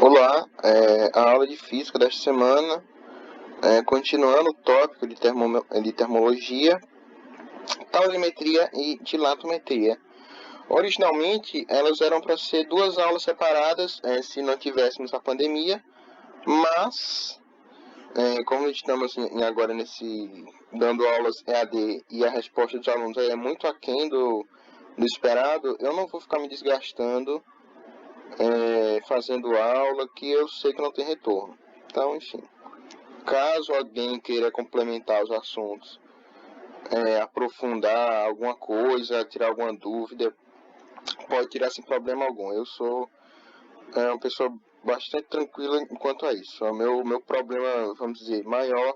Olá, a aula de física desta semana, continuando o tópico de termologia, calorimetria e dilatometria. Originalmente, elas eram para ser duas aulas separadas, se não tivéssemos a pandemia, mas, como estamos agora dando aulas EAD e a resposta dos alunos é muito aquém do esperado, eu não vou ficar me desgastando fazendo aula que eu sei que não tem retorno. Então, enfim, caso alguém queira complementar os assuntos, aprofundar alguma coisa, tirar alguma dúvida, pode tirar sem problema algum. Eu sou uma pessoa bastante tranquila quanto a isso. O meu problema, vamos dizer, maior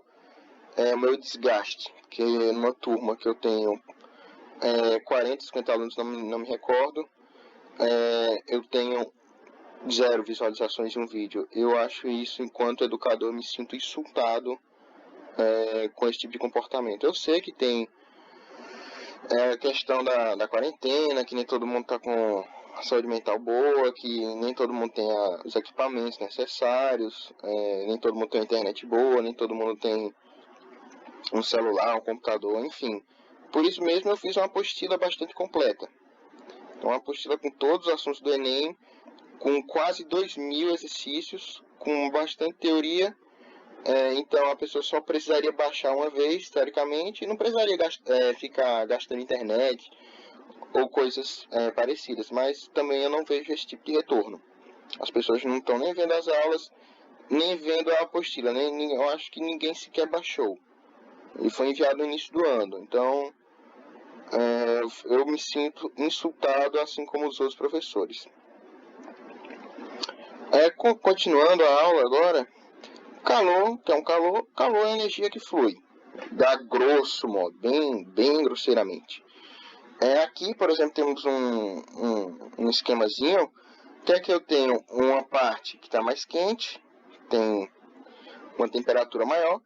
é o meu desgaste, que numa turma que eu tenho 40, 50 alunos, não me recordo, eu tenho 0 visualizações de um vídeo. Eu acho isso, enquanto educador, eu me sinto insultado com esse tipo de comportamento. Eu sei que tem a questão da quarentena, que nem todo mundo está com a saúde mental boa, que nem todo mundo tem os equipamentos necessários, nem todo mundo tem uma internet boa, nem todo mundo tem um celular, um computador, enfim. Por isso mesmo eu fiz uma apostila bastante completa. Uma apostila com todos os assuntos do Enem, com quase 2.000 exercícios, com bastante teoria. Então a pessoa só precisaria baixar uma vez, teoricamente, e não precisaria ficar gastando internet ou coisas parecidas. Mas também eu não vejo esse tipo de retorno. As pessoas não estão nem vendo as aulas, nem vendo a apostila. Eu acho que ninguém sequer baixou. E foi enviado no início do ano. Então eu me sinto insultado, assim como os outros professores. Continuando a aula agora, calor, que é um calor é a energia que flui, da grosso modo, bem grosseiramente. Aqui, por exemplo, temos um esquemazinho, que é que eu tenho uma parte que está mais quente, tem uma temperatura maior,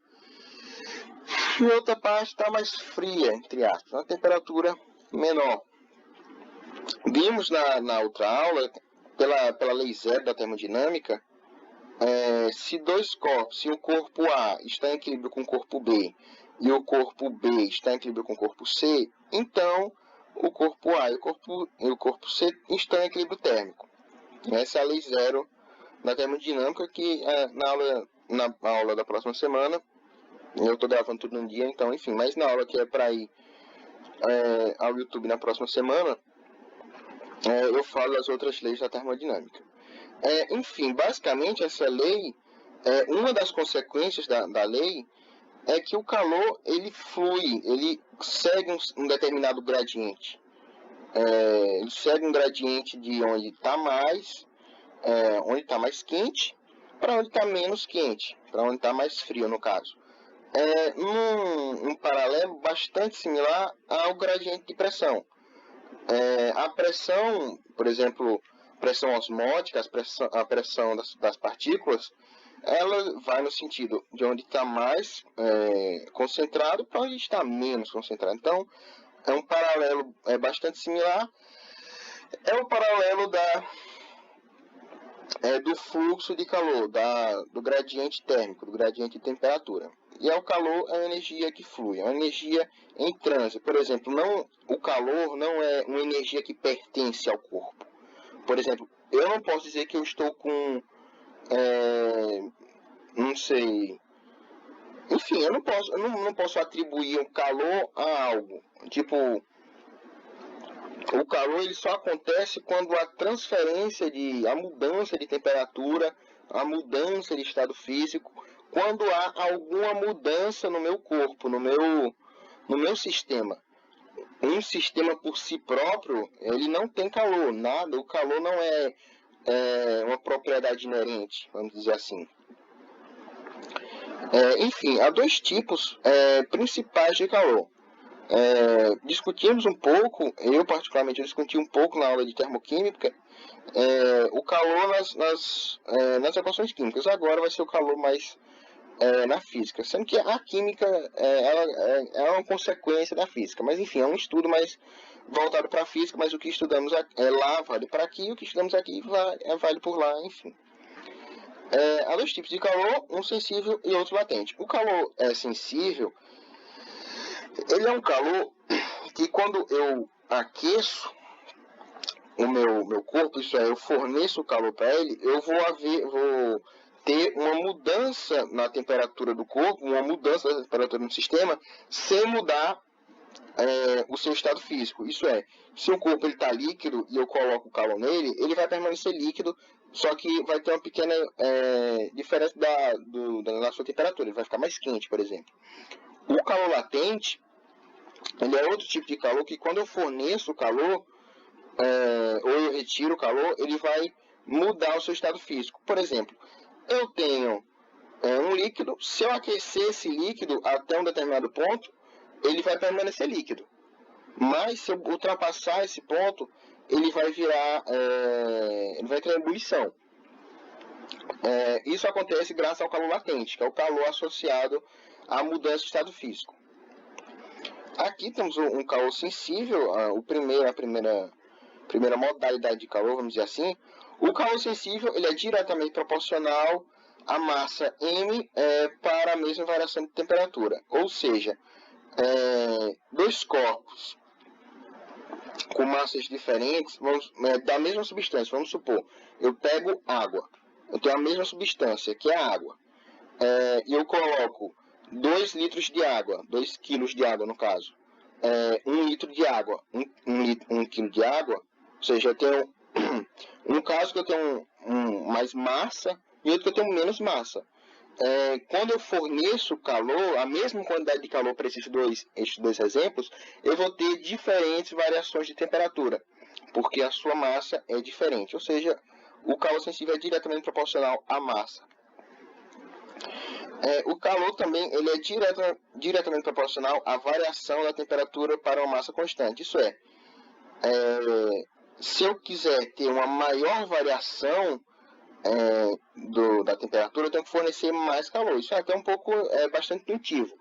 e outra parte está mais fria, entre aspas, uma temperatura menor. Vimos na outra aula, pela lei zero da termodinâmica, se dois corpos, se o corpo A está em equilíbrio com o corpo B e o corpo B está em equilíbrio com o corpo C, então o corpo A e o corpo C estão em equilíbrio térmico. Essa é a lei zero da termodinâmica, que na aula da próxima semana, eu estou gravando tudo num dia, então enfim, mas na aula que é para ir ao YouTube na próxima semana, eu falo das outras leis da termodinâmica. Enfim, basicamente essa lei, uma das consequências da lei é que o calor ele flui, ele segue um determinado gradiente. Ele segue um gradiente de onde está mais quente para onde está menos quente, para onde está mais frio, no caso. Num paralelo bastante similar ao gradiente de pressão. A pressão, por exemplo, pressão osmótica, a pressão das partículas, ela vai no sentido de onde está mais concentrado para onde está menos concentrado. Então, é um paralelo bastante similar. É o paralelo do fluxo de calor, do gradiente térmico, do gradiente de temperatura. E o calor é a energia que flui, é uma energia em trânsito. Por exemplo, o calor não é uma energia que pertence ao corpo. Por exemplo, eu não posso dizer que eu estou com, não sei, enfim, eu não posso atribuir um calor a algo. Tipo, o calor ele só acontece quando a a mudança de temperatura, a mudança de estado físico, quando há alguma mudança no meu corpo, no meu sistema. Um sistema por si próprio, ele não tem calor, nada. O calor não é uma propriedade inerente, vamos dizer assim. Enfim, há dois tipos principais de calor. Discutimos um pouco, eu particularmente discuti um pouco na aula de termoquímica, o calor nas equações químicas. Agora vai ser o calor mais na física, sendo que a química ela é uma consequência da física, mas enfim, é um estudo mais voltado para a física, mas o que estudamos lá vale para aqui, o que estudamos aqui vale por lá, enfim. Há dois tipos de calor, um sensível e outro latente. O calor sensível, ele é um calor que quando eu aqueço o meu corpo, isso é, eu forneço o calor para ele, eu vou ter uma mudança na temperatura do corpo, uma mudança da temperatura no sistema, sem mudar o seu estado físico. Isso é, se o corpo está líquido e eu coloco o calor nele, ele vai permanecer líquido, só que vai ter uma pequena diferença da sua temperatura, ele vai ficar mais quente, por exemplo. O calor latente, ele é outro tipo de calor que quando eu forneço o calor, ou eu retiro o calor, ele vai mudar o seu estado físico. Por exemplo, eu tenho um líquido, se eu aquecer esse líquido até um determinado ponto, ele vai permanecer líquido. Mas se eu ultrapassar esse ponto, ele vai virar, ele vai ter ebulição. Isso acontece graças ao calor latente, que é o calor associado à mudança de estado físico. Aqui temos um calor sensível, a primeira modalidade de calor, vamos dizer assim. O calor sensível ele é diretamente proporcional à massa M para a mesma variação de temperatura. Ou seja, dois corpos com massas diferentes da mesma substância. Vamos supor, eu pego água, eu tenho a mesma substância, que é a água, e eu coloco 2 litros de água, 2 quilos de água no caso, 1 litro de água, 1 quilo de água, ou seja, eu tenho um caso que eu tenho mais massa e outro que eu tenho menos massa. Quando eu forneço calor, a mesma quantidade de calor para esses dois exemplos, eu vou ter diferentes variações de temperatura, porque a sua massa é diferente, ou seja, o calor sensível é diretamente proporcional à massa. O calor também ele é diretamente proporcional à variação da temperatura para uma massa constante. Isso se eu quiser ter uma maior variação da temperatura, eu tenho que fornecer mais calor. Isso é até bastante intuitivo.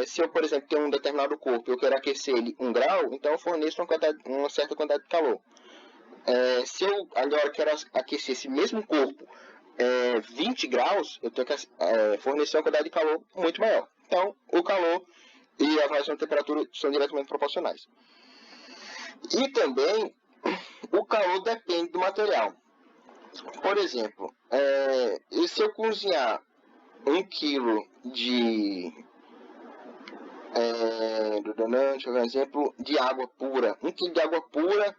Se eu, por exemplo, tenho um determinado corpo e eu quero aquecer ele 1 grau, então eu forneço uma certa quantidade de calor. Se eu agora quero aquecer esse mesmo corpo 20 graus, eu tenho que fornecer uma quantidade de calor muito maior. Então, o calor e a variação de temperatura são diretamente proporcionais. E também, o calor depende do material. Por exemplo, se eu cozinhar 1 quilo de... deixa eu ver um exemplo de água pura. 1 quilo de água pura,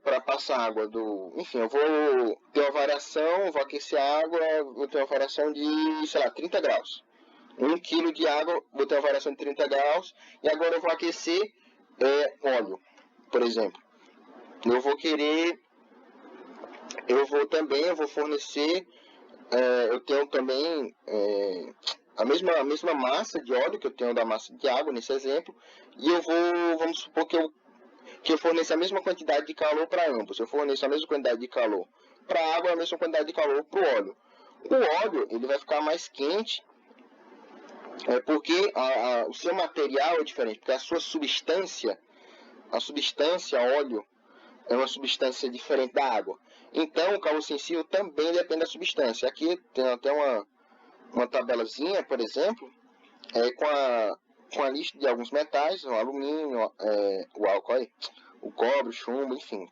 para passar água enfim, eu vou ter uma variação, vou aquecer a água, vou ter uma variação de, sei lá, 30 graus. 1 quilo de água, vou ter uma variação de 30 graus, e agora eu vou aquecer óleo, por exemplo. Eu vou fornecer, eu tenho também a mesma massa de óleo que eu tenho da massa de água, nesse exemplo, e vamos supor que eu forneço a mesma quantidade de calor para ambos. Eu forneço a mesma quantidade de calor para a água e a mesma quantidade de calor para o óleo. O óleo ele vai ficar mais quente porque o seu material é diferente, porque a substância óleo, é uma substância diferente da água. Então, o calor sensível também depende da substância. Aqui tem até uma tabelazinha, por exemplo, com a lista de alguns metais, o alumínio, o álcool, o cobre, o chumbo, enfim.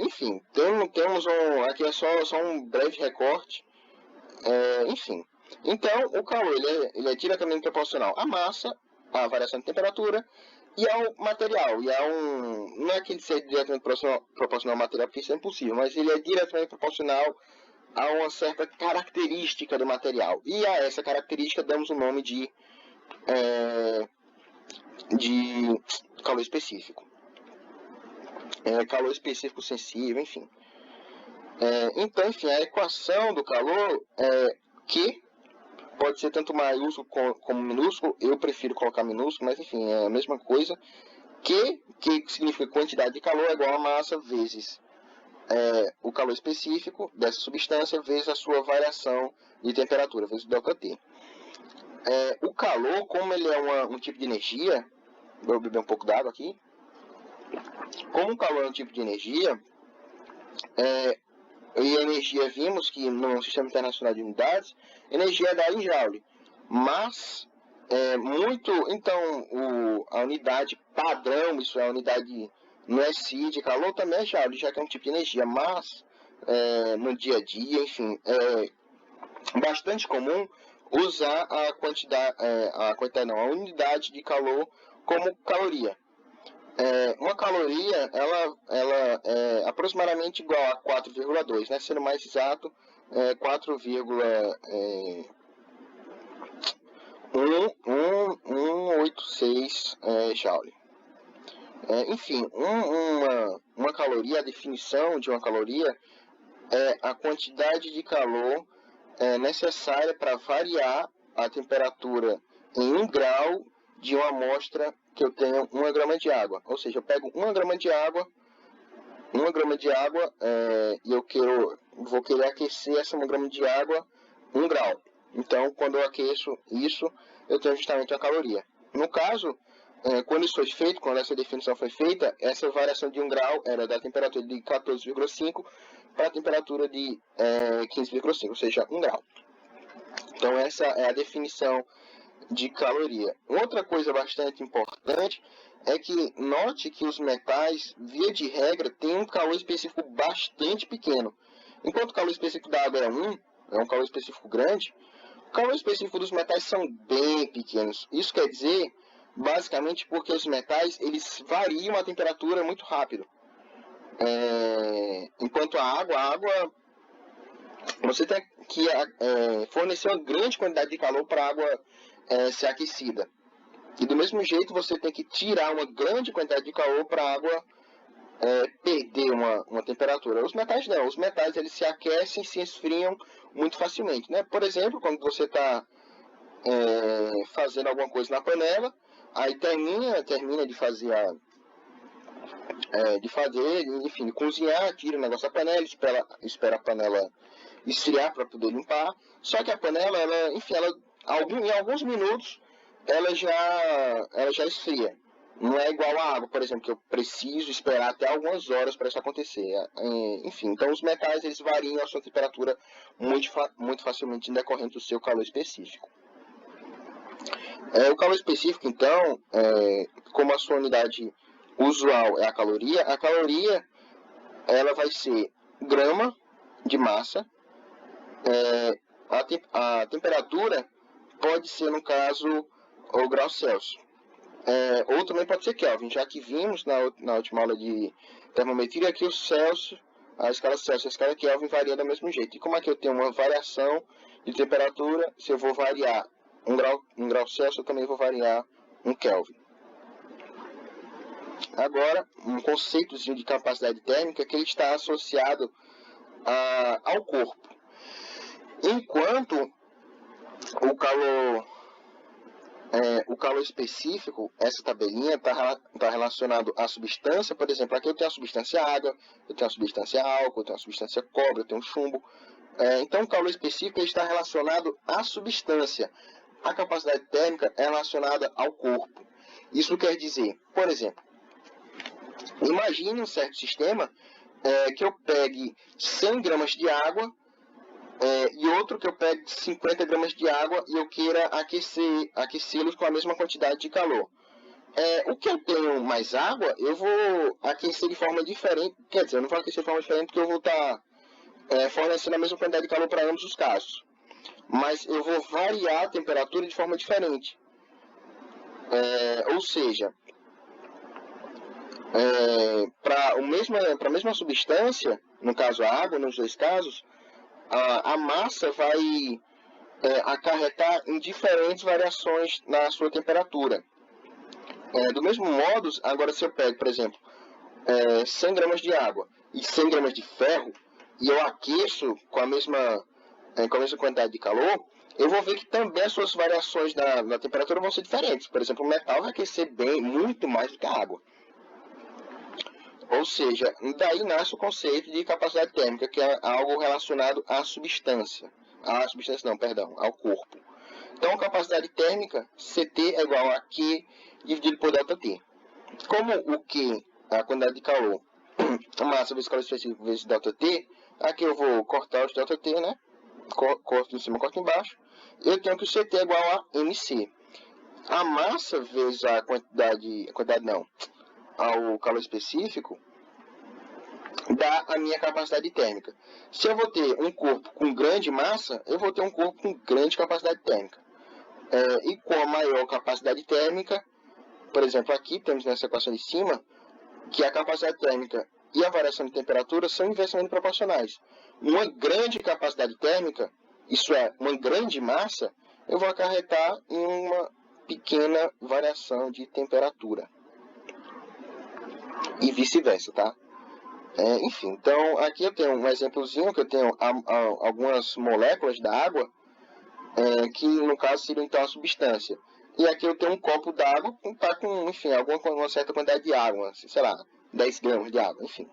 Enfim, temos aqui é só um breve recorte. Enfim, então o calor ele é diretamente proporcional à massa, à variação de temperatura e ao material. Não é que ele seja diretamente proporcional ao material, porque isso é impossível, mas ele é diretamente proporcional a uma certa característica do material. E a essa característica damos o nome de calor específico. Calor específico sensível, enfim. Então, enfim, a equação do calor é Q, pode ser tanto maiúsculo como minúsculo, eu prefiro colocar minúsculo, mas enfim, é a mesma coisa. Q, que significa quantidade de calor, é igual a massa vezes o calor específico dessa substância, vezes a sua variação de temperatura, vezes o ΔT. O calor, como ele é um tipo de energia, vou beber um pouco d'água aqui. Como o calor é um tipo de energia, e a energia, vimos que no Sistema Internacional de Unidades, energia é dada em joule. Mas, então, a unidade padrão, isso é a unidade, não é SI de calor, também é joule, já que é um tipo de energia. Mas, no dia a dia, enfim, é bastante comum usar a unidade de calor como caloria. Uma caloria, ela é aproximadamente igual a 4,2, né? Sendo mais exato, 4,186 joule. Enfim, uma caloria, a definição de uma caloria é a quantidade de calor necessária para variar a temperatura em 1 grau de uma amostra que eu tenho 1 grama de água. Ou seja, eu pego 1 grama de água, e eu vou querer aquecer essa 1 grama de água 1 grau. Então, quando eu aqueço isso, eu tenho justamente a caloria. No caso, quando isso foi feito, quando essa definição foi feita, essa variação de 1 grau era da temperatura de 14,5 para a temperatura de 15,5, ou seja, 1 grau. Então, essa é a definição de caloria. Outra coisa bastante importante é que note que os metais, via de regra, têm um calor específico bastante pequeno. Enquanto o calor específico da água é um calor específico grande, o calor específico dos metais são bem pequenos. Isso quer dizer, basicamente, porque os metais eles variam a temperatura muito rápido. Enquanto a água você tem que fornecer uma grande quantidade de calor para a água ser aquecida. E do mesmo jeito você tem que tirar uma grande quantidade de calor para a água perder uma temperatura. Os metais não, os metais eles se aquecem e se esfriam muito facilmente, né? Por exemplo, quando você está fazendo alguma coisa na panela, aí termina de fazer enfim, de cozinhar, tira o negócio da panela, espera a panela esfriar para poder limpar. Só que a panela, em alguns minutos, ela já esfria. Não é igual à água, por exemplo, que eu preciso esperar até algumas horas para isso acontecer. Enfim, então os metais eles variam a sua temperatura muito facilmente em decorrente do seu calor específico. O calor específico, então, como a sua unidade usual é a caloria ela vai ser grama de massa. A temperatura pode ser, no caso, o grau Celsius. Ou também pode ser Kelvin, já que vimos na última aula de termometria que o Celsius, a escala Celsius e a escala Kelvin variam do mesmo jeito. E como é que eu tenho uma variação de temperatura, se eu vou variar um grau Celsius, eu também vou variar um Kelvin. Agora, um conceitozinho de capacidade térmica que ele está associado ao corpo. Enquanto o calor específico, essa tabelinha está relacionado à substância. Por exemplo, aqui eu tenho a substância água, eu tenho a substância álcool, eu tenho a substância cobre, eu tenho chumbo. Então, o calor específico está relacionado à substância. A capacidade térmica é relacionada ao corpo. Isso quer dizer, por exemplo, imagine um certo sistema que eu pegue 100 gramas de água e outro que eu pegue 50 gramas de água e eu queira aquecê-los com a mesma quantidade de calor. O que eu tenho mais água, eu vou aquecer de forma diferente. Quer dizer, eu não vou aquecer de forma diferente porque eu vou estar fornecendo a mesma quantidade de calor para ambos os casos. Mas eu vou variar a temperatura de forma diferente. Ou seja, para a mesma substância, no caso a água, nos dois casos, a massa vai acarretar em diferentes variações na sua temperatura. Do mesmo modo, agora se eu pego, por exemplo, 100 gramas de água e 100 gramas de ferro, e eu aqueço com a mesma quantidade de calor, eu vou ver que também as suas variações na temperatura vão ser diferentes. Por exemplo, o metal vai aquecer muito mais do que a água. Ou seja, daí nasce o conceito de capacidade térmica, que é algo relacionado à substância. Ao corpo. Então, a capacidade térmica, CT é igual a Q dividido por ΔT. Como o Q, a quantidade de calor, massa vezes calor específico vezes ΔT, aqui eu vou cortar os ΔT, né? Corto em cima, corto embaixo. Eu tenho que o CT é igual a MC. A massa vezes a quantidade não, ao calor específico, dá a minha capacidade térmica. Se eu vou ter um corpo com grande massa, eu vou ter um corpo com grande capacidade térmica. E com a maior capacidade térmica, por exemplo, aqui temos nessa equação de cima, que a capacidade térmica e a variação de temperatura são inversamente proporcionais. Uma grande capacidade térmica, isso é, uma grande massa, eu vou acarretar em uma pequena variação de temperatura. E vice-versa, tá? Enfim, então aqui eu tenho um exemplozinho que eu tenho algumas moléculas da água, que no caso seria então a substância. E aqui eu tenho um copo d'água que está com, enfim, uma certa quantidade de água, sei lá, 10 gramas de água, enfim.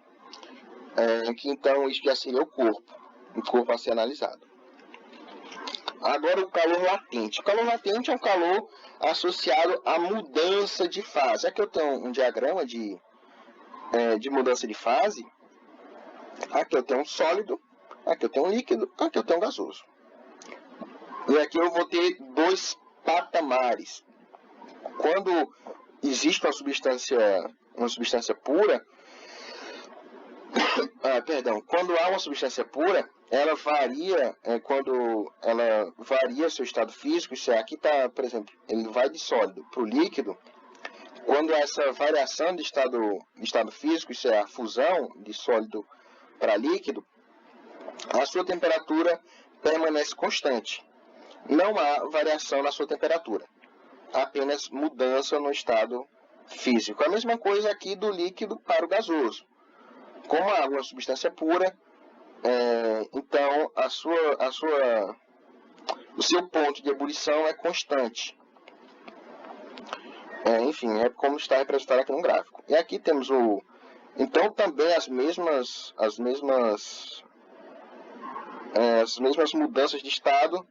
Que então isso já seria o corpo a ser analisado. Agora o calor latente. O calor latente é um calor associado à mudança de fase. Aqui eu tenho um diagrama de mudança de fase. Aqui eu tenho um sólido, aqui eu tenho um líquido, aqui eu tenho um gasoso. E aqui eu vou ter dois patamares. Quando existe uma substância pura, quando há uma substância pura, ela varia, quando ela varia seu estado físico, isso é, aqui está, por exemplo, ele vai de sólido para o líquido. Quando essa variação de estado físico, isso é, a fusão de sólido para líquido, a sua temperatura permanece constante. Não há variação na sua temperatura, apenas mudança no estado físico. A mesma coisa aqui do líquido para o gasoso. Como a água é uma substância pura, então o seu ponto de ebulição é constante. Enfim, é como está representado aqui no gráfico. E aqui temos então também as mesmas mudanças de estado.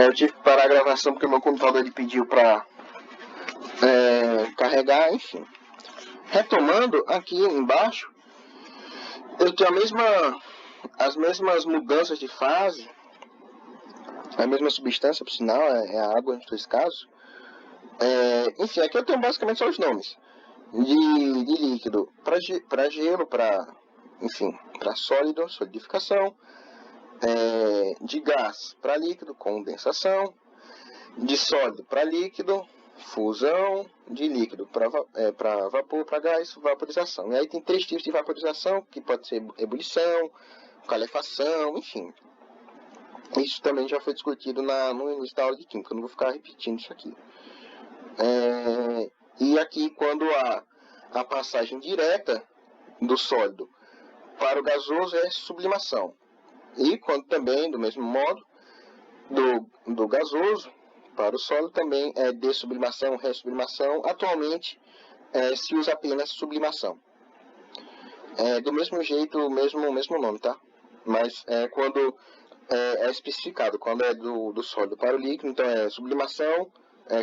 Eu tive que parar a gravação porque meu computador ele pediu para carregar, enfim. Retomando, aqui embaixo, eu tenho as mesmas mudanças de fase, a mesma substância, por sinal, é a água nos dois casos. Enfim, aqui eu tenho basicamente só os nomes. De líquido para gelo, para sólido, solidificação. De gás para líquido, condensação. De sólido para líquido, fusão. De líquido para vapor, para gás, vaporização. E aí tem 3 tipos de vaporização, que pode ser ebulição, calefação, enfim. Isso também já foi discutido no início da aula de química, eu não vou ficar repetindo isso aqui. E aqui, quando há a passagem direta do sólido para o gasoso, é sublimação. E quando também, do mesmo modo, do gasoso para o sólido, também é dessublimação, ressublimação. Atualmente, se usa apenas sublimação. Do mesmo jeito, o mesmo nome, tá? Mas quando é especificado, quando é do sólido para o líquido, então é sublimação,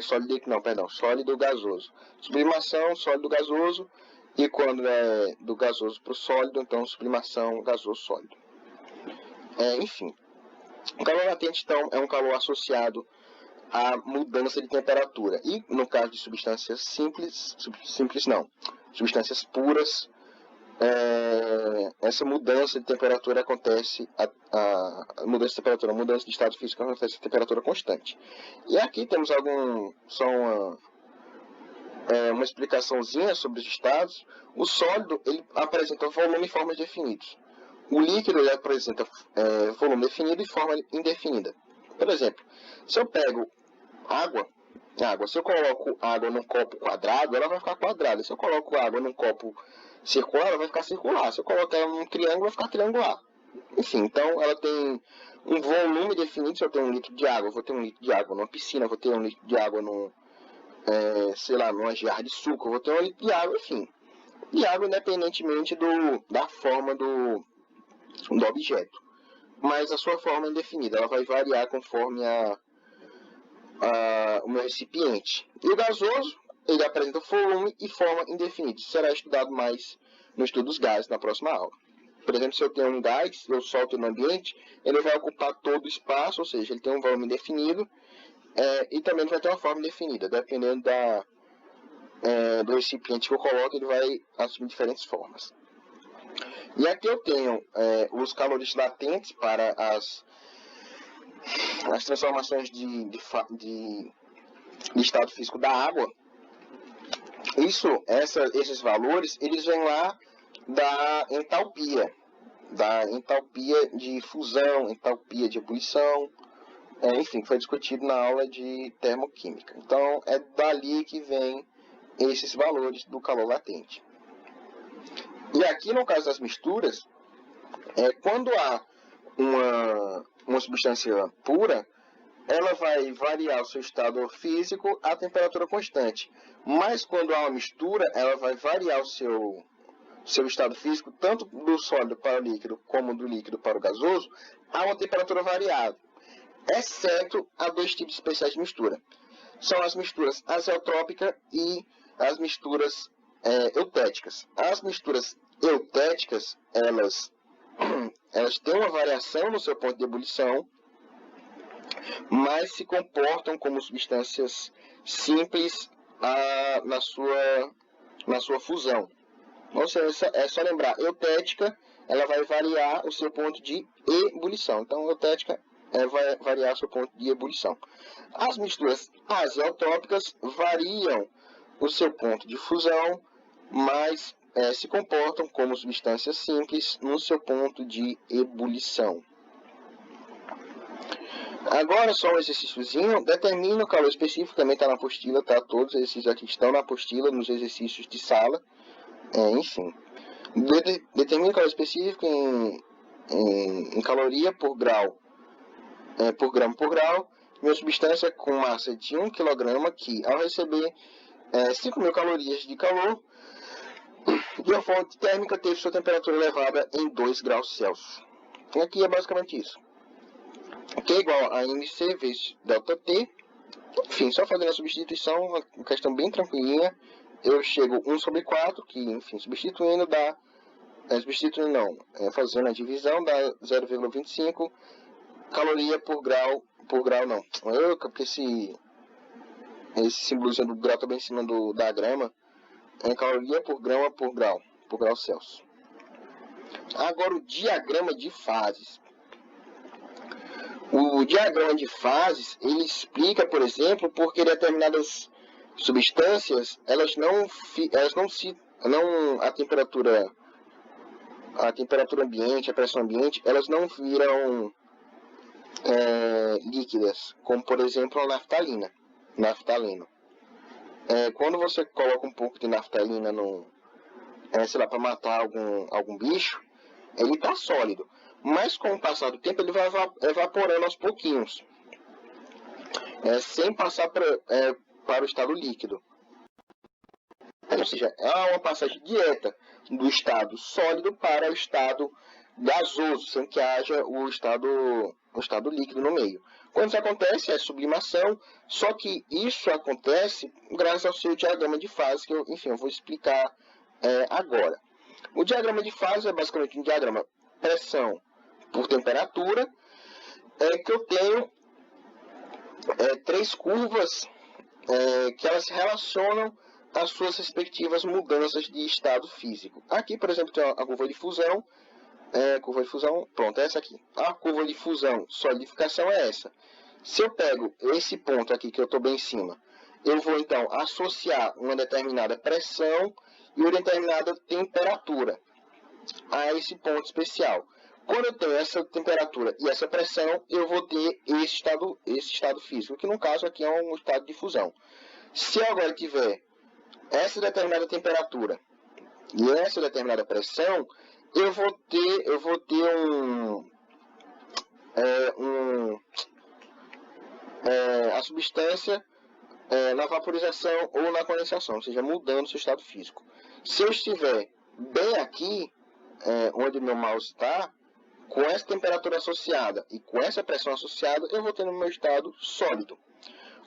sólido gasoso. Sublimação, sólido gasoso, e quando é do gasoso para o sólido, então sublimação, gasoso, sólido. Enfim, o calor latente, então, é um calor associado à mudança de temperatura. E no caso de substâncias substâncias puras, essa mudança de temperatura acontece, a mudança de estado físico acontece a temperatura constante. E aqui temos uma explicaçãozinha sobre os estados. O sólido ele apresenta volume e formas definidos. O líquido ele apresenta volume definido e forma indefinida. Por exemplo, se eu pego água, se eu coloco água num copo quadrado, ela vai ficar quadrada. Se eu coloco água num copo circular, ela vai ficar circular. Se eu colocar ela num triângulo, vai ficar triangular. Enfim, então ela tem um volume definido. Se eu tenho 1 litro de água, eu vou ter 1 litro de água numa piscina, eu vou ter 1 litro de água numa jarra de suco, eu vou ter 1 litro de água, enfim. De água independentemente da forma do objeto. Mas a sua forma é indefinida, ela vai variar conforme o meu recipiente. E o gasoso ele apresenta volume e forma indefinidos. Será estudado mais no estudo dos gases na próxima aula. Por exemplo, se eu tenho um gás, eu solto no ambiente, ele vai ocupar todo o espaço, ou seja, ele tem um volume definido, e também vai ter uma forma definida. Dependendo do recipiente que eu coloco, ele vai assumir diferentes formas. E aqui eu tenho os calores latentes para as transformações de estado físico da água. Esses valores, eles vêm lá da entalpia de fusão, entalpia de ebulição, enfim, foi discutido na aula de termoquímica. Então, é dali que vem esses valores do calor latente. E aqui, no caso das misturas, quando há uma substância pura, ela vai variar o seu estado físico a temperatura constante. Mas quando há uma mistura, ela vai variar o seu estado físico, tanto do sólido para o líquido, como do líquido para o gasoso, a uma temperatura variável, exceto a dois tipos especiais de mistura. São as misturas azeotrópicas e as misturas eutéticas. As misturas eutéticas, elas têm uma variação no seu ponto de ebulição, mas se comportam como substâncias simples na sua fusão. Ou seja, é só lembrar, eutética, ela vai variar o seu ponto de ebulição. Então, eutética vai variar o seu ponto de ebulição. As misturas azeotrópicas variam o seu ponto de fusão, mas se comportam como substâncias simples no seu ponto de ebulição. Agora, só um exercíciozinho, determina o calor específico, também está na apostila, tá? Todos os exercícios aqui estão na apostila, nos exercícios de sala, enfim. Determina o calor específico em caloria por grau, por grama por grau, de uma substância com massa de 1 kg que, ao receber 5.000 calorias de calor, de uma fonte térmica, teve sua temperatura elevada em 2 graus Celsius. E aqui é basicamente isso. Que é igual a MC vezes ΔT. Enfim, só fazendo a substituição, uma questão bem tranquilinha. Eu chego 1 sobre 4, que, enfim, substituindo dá... fazendo a divisão dá 0,25 caloria por grau não. Porque esse símbolozinho do grau está bem em cima da grama. Caloria por grama por grau Celsius. Agora o diagrama de fases. O diagrama de fases, ele explica, por exemplo, porque determinadas substâncias, a temperatura ambiente, a pressão ambiente, elas não viram líquidas, como por exemplo a naftaleno. Quando você coloca um pouco de naftalina para matar algum bicho, ele está sólido. Mas com o passar do tempo ele vai evaporando aos pouquinhos, sem passar para o estado líquido. Ou seja, é uma passagem direta do estado sólido para o estado gasoso, sem que haja o estado líquido no meio. Quando isso acontece, é sublimação, só que isso acontece graças ao seu diagrama de fase, que eu vou explicar agora. O diagrama de fase é basicamente um diagrama pressão por temperatura, que eu tenho 3 curvas que elas relacionam as suas respectivas mudanças de estado físico. Aqui, por exemplo, tem a curva de fusão, pronto, é essa aqui. A curva de fusão, solidificação é essa. Se eu pego esse ponto aqui, que eu estou bem em cima, eu vou então associar uma determinada pressão e uma determinada temperatura a esse ponto especial. Quando eu tenho essa temperatura e essa pressão, eu vou ter esse estado físico, que no caso aqui é um estado de fusão. Se eu agora tiver essa determinada temperatura e essa determinada pressão, eu vou ter a substância na vaporização ou na condensação, ou seja, mudando o seu estado físico. Se eu estiver bem aqui, onde o meu mouse está, com essa temperatura associada e com essa pressão associada, eu vou ter no meu estado sólido.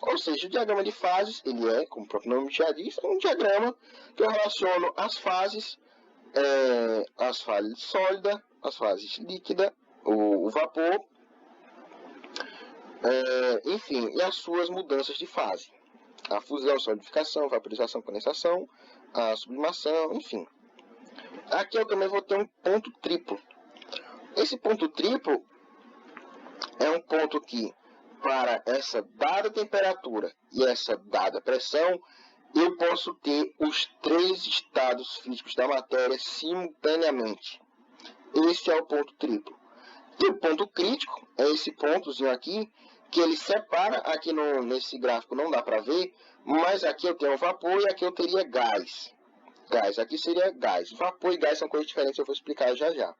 Ou seja, o diagrama de fases, ele é, como o próprio nome já diz, um diagrama que eu relaciono as fases sólida, as fases líquida, o vapor, enfim, e as suas mudanças de fase. A fusão, solidificação, vaporização, condensação, a sublimação, enfim. Aqui eu também vou ter um ponto triplo. Esse ponto triplo é um ponto que, para essa dada temperatura e essa dada pressão, eu posso ter os 3 estados físicos da matéria simultaneamente. Esse é o ponto triplo. E o ponto crítico é esse pontozinho aqui, que ele separa, aqui nesse gráfico não dá para ver, mas aqui eu tenho vapor e aqui eu teria gás. Aqui seria gás. Vapor e gás são coisas diferentes, eu vou explicar já já.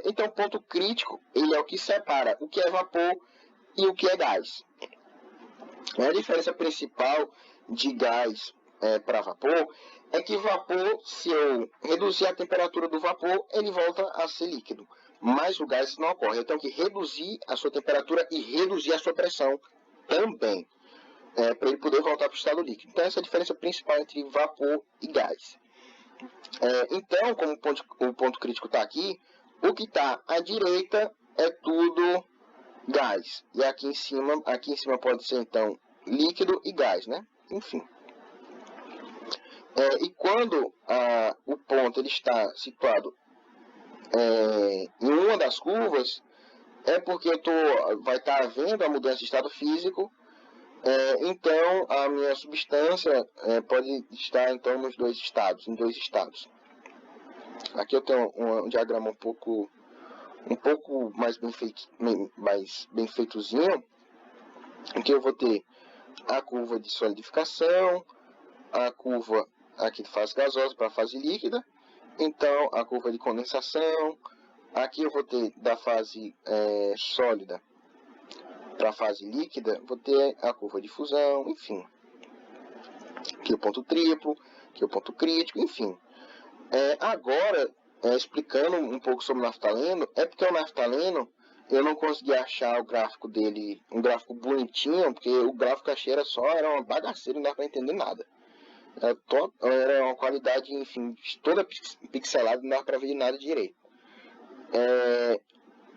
Então, o ponto crítico, ele é o que separa o que é vapor e o que é gás. A diferença principal de gás para vapor é que vapor, se eu reduzir a temperatura do vapor, ele volta a ser líquido. Mas o gás não ocorre. Eu tenho que reduzir a sua temperatura e reduzir a sua pressão também, para ele poder voltar para o estado líquido. Então, essa é a diferença principal entre vapor e gás. Então, como o ponto crítico está aqui, o que está à direita é tudo gás. E aqui em cima pode ser, então, líquido e gás, né? Enfim. E quando o ponto ele está situado em uma das curvas, é porque vai estar havendo a mudança de estado físico, então a minha substância pode estar então em dois estados. Aqui eu tenho um diagrama um pouco mais bem feitozinho, em que eu vou ter a curva de solidificação, a curva aqui de fase gasosa para a fase líquida, então a curva de condensação, aqui eu vou ter da fase sólida para a fase líquida, vou ter a curva de fusão, enfim. Aqui o ponto triplo, aqui o ponto crítico, enfim. Agora, explicando um pouco sobre o naftaleno, é porque o naftaleno eu não consegui achar o gráfico dele, um gráfico bonitinho, porque o gráfico que achei era uma bagaceira, não dava para entender nada. Era uma qualidade, enfim, toda pixelada, não dava para ver nada direito.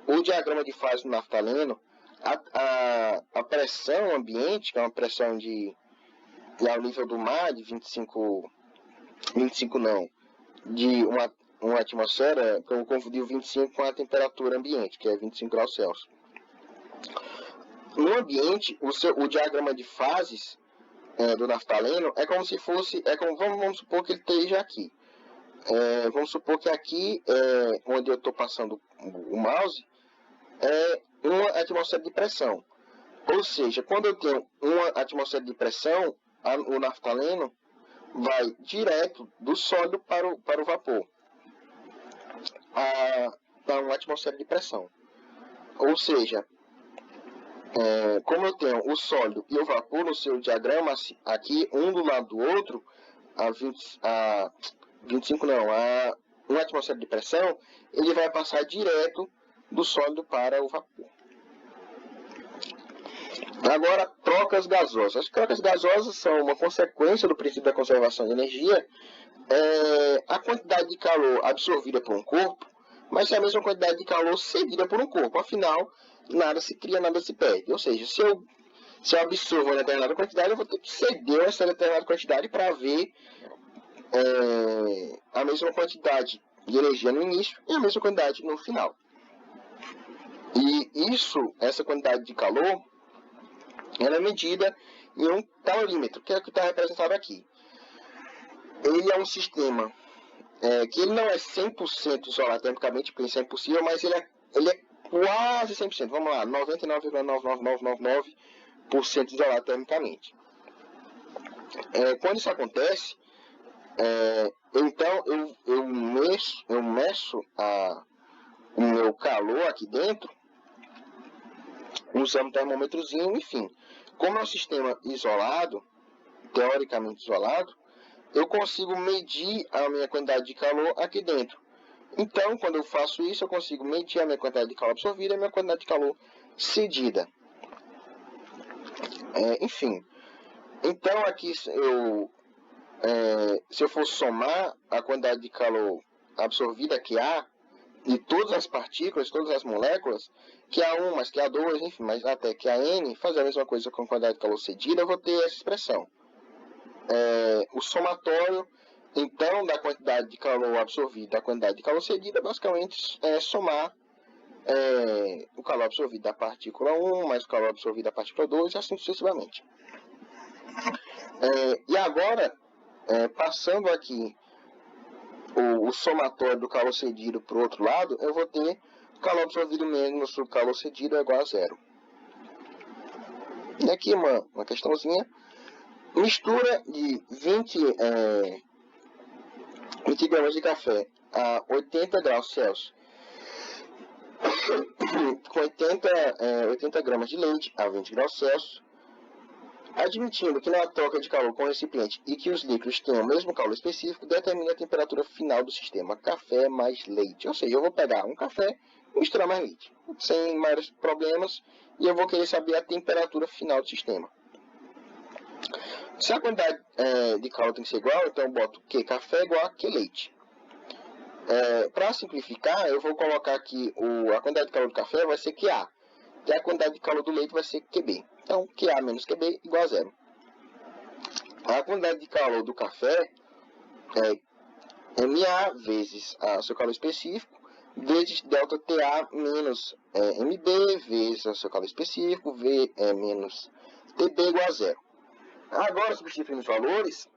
O diagrama de fase do naftaleno, a pressão ambiente, que é uma pressão ao nível do mar, de 25 não, de uma atmosfera, eu confundi o 25 com a temperatura ambiente, que é 25 graus Celsius. No ambiente, o diagrama de fases do naftaleno é como se fosse, vamos supor que ele esteja aqui. Vamos supor que aqui, onde eu estou passando o mouse, é uma atmosfera de pressão. Ou seja, quando eu tenho uma atmosfera de pressão, o naftaleno vai direto do sólido para o vapor, para uma atmosfera de pressão. Ou seja, como eu tenho o sólido e o vapor no seu diagrama, aqui um do lado do outro, uma atmosfera de pressão, ele vai passar direto do sólido para o vapor. Agora, trocas gasosas. As trocas gasosas são uma consequência do princípio da conservação de energia. A quantidade de calor absorvida por um corpo, mas é a mesma quantidade de calor cedida por um corpo. Afinal, nada se cria, nada se perde. Ou seja, se eu absorvo uma determinada quantidade, eu vou ter que ceder essa determinada quantidade para haver a mesma quantidade de energia no início e a mesma quantidade no final. E essa quantidade de calor, ela é medida em um calorímetro, que é o que está representado aqui. Ele é um sistema que ele não é 100% isolado termicamente, porque isso é impossível, mas ele é quase 100%. Vamos lá, 99,99999% isolado termicamente. Quando isso acontece, então eu meço o meu calor aqui dentro, usando um termômetrozinho, enfim. Como é um sistema isolado, teoricamente isolado, eu consigo medir a minha quantidade de calor aqui dentro. Então, quando eu faço isso, eu consigo medir a minha quantidade de calor absorvida e a minha quantidade de calor cedida. Enfim, então aqui se eu for somar a quantidade de calor absorvida que há, de todas as partículas, todas as moléculas, QA1 mais QA2, enfim, mas até QAN, fazer a mesma coisa com a quantidade de calor cedida, eu vou ter essa expressão. O somatório, então, da quantidade de calor absorvido da quantidade de calor cedida, basicamente é somar o calor absorvido da partícula 1 mais o calor absorvido da partícula 2 e assim sucessivamente. E agora, passando aqui o somatório do calor cedido para o outro lado, eu vou ter calor absorvido menos o calor cedido é igual a zero. E aqui uma questãozinha. Mistura de 20 gramas de café a 80 graus Celsius com 80 gramas de leite a 20 graus Celsius, admitindo que na troca de calor com o recipiente e que os líquidos tenham o mesmo calor específico, determine a temperatura final do sistema café mais leite. Ou seja, eu vou pegar um café e misturar mais leite, sem maiores problemas, e eu vou querer saber a temperatura final do sistema. Se a quantidade de calor tem que ser igual, então eu boto Q café igual a Q leite. Para simplificar, eu vou colocar aqui a quantidade de calor do café vai ser QA, e a quantidade de calor do leite vai ser QB. Então, QA menos QB igual a zero. A quantidade de calor do café é MA vezes o seu calor específico, vezes ΔTA menos MB, vezes o seu calor específico, V menos TB igual a zero. Agora, substituindo os valores,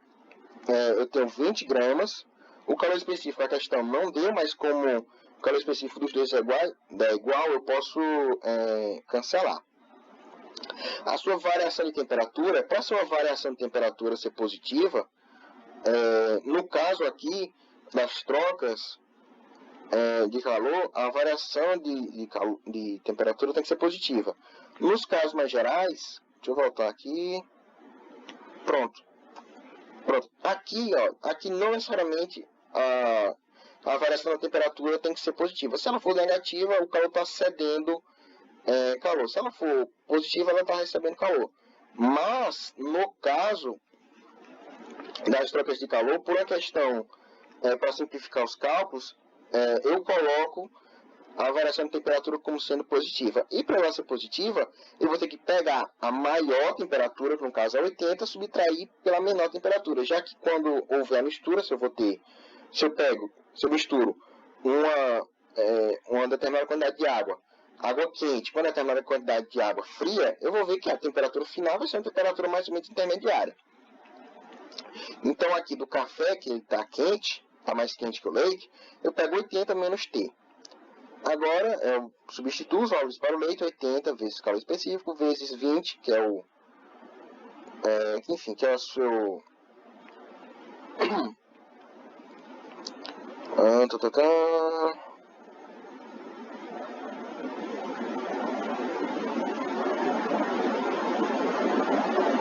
eu tenho 20 gramas. O calor específico, a questão não deu, mas como o calor específico dos dois é igual, eu posso cancelar. A sua variação de temperatura, para a sua variação de temperatura ser positiva, no caso aqui das trocas de calor, a variação de temperatura tem que ser positiva. Nos casos mais gerais, deixa eu voltar aqui. Pronto. Aqui não necessariamente a variação da temperatura tem que ser positiva. Se ela for negativa, o calor está cedendo calor. Se ela for positiva, ela está recebendo calor. Mas, no caso das trocas de calor, por uma questão, para simplificar os cálculos, eu coloco a variação de temperatura como sendo positiva. E para ela ser positiva, eu vou ter que pegar a maior temperatura, que no caso é 80, subtrair pela menor temperatura. Já que quando houver a mistura, se eu misturo uma determinada quantidade de água quente com uma determinada quantidade de água fria, eu vou ver que a temperatura final vai ser uma temperatura mais ou menos intermediária. Então aqui do café, que ele está quente, está mais quente que o leite, eu pego 80 menos T. Agora, eu substituo os valores para o leite, 80 vezes o calor específico, vezes 20, que é o... que é o seu...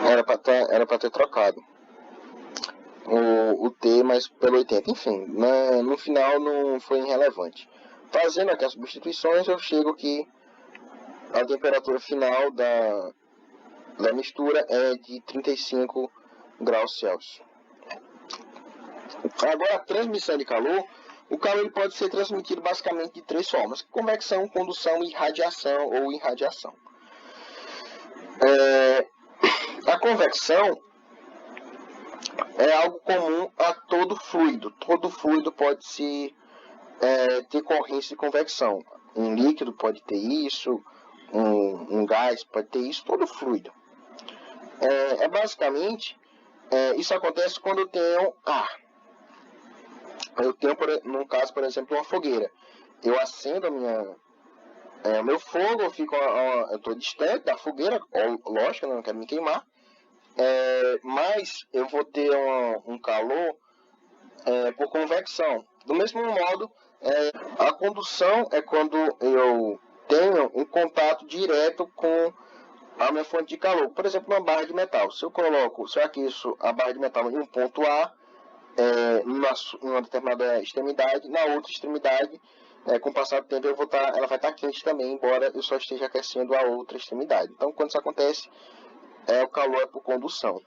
Era para ter trocado o T, mas pelo 80. Enfim, no final não foi irrelevante. Fazendo aqui as substituições, eu chego que a temperatura final da mistura é de 35 graus Celsius. Agora, a transmissão de calor, o calor ele pode ser transmitido basicamente de três formas: convecção, condução e radiação ou irradiação. A convecção é algo comum a todo fluido. Todo fluido pode ter corrência de convecção. Um líquido pode ter isso, um gás pode ter isso, todo fluido. Basicamente, isso acontece quando eu tenho ar. Eu tenho, no caso, por exemplo, uma fogueira. Eu acendo meu fogo, eu estou distante da fogueira, lógico, eu não quero me queimar, mas eu vou ter um calor por convecção. Do mesmo modo, a condução é quando eu tenho um contato direto com a minha fonte de calor. Por exemplo, uma barra de metal. Se eu aqueço a barra de metal em um ponto A, numa determinada extremidade, na outra extremidade, com o passar do tempo ela vai estar quente também, embora eu só esteja aquecendo a outra extremidade. Então, quando isso acontece, o calor é por condução.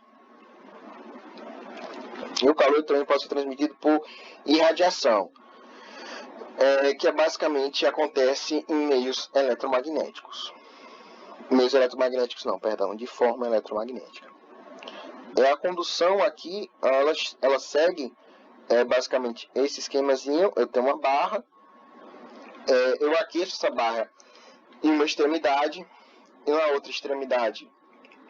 E o calor também pode ser transmitido por irradiação, que basicamente acontece em meios eletromagnéticos. Meios eletromagnéticos não, perdão, de forma eletromagnética. A condução aqui, ela segue basicamente esse esquemazinho. Eu tenho uma barra, eu aqueço essa barra em uma extremidade e na outra extremidade.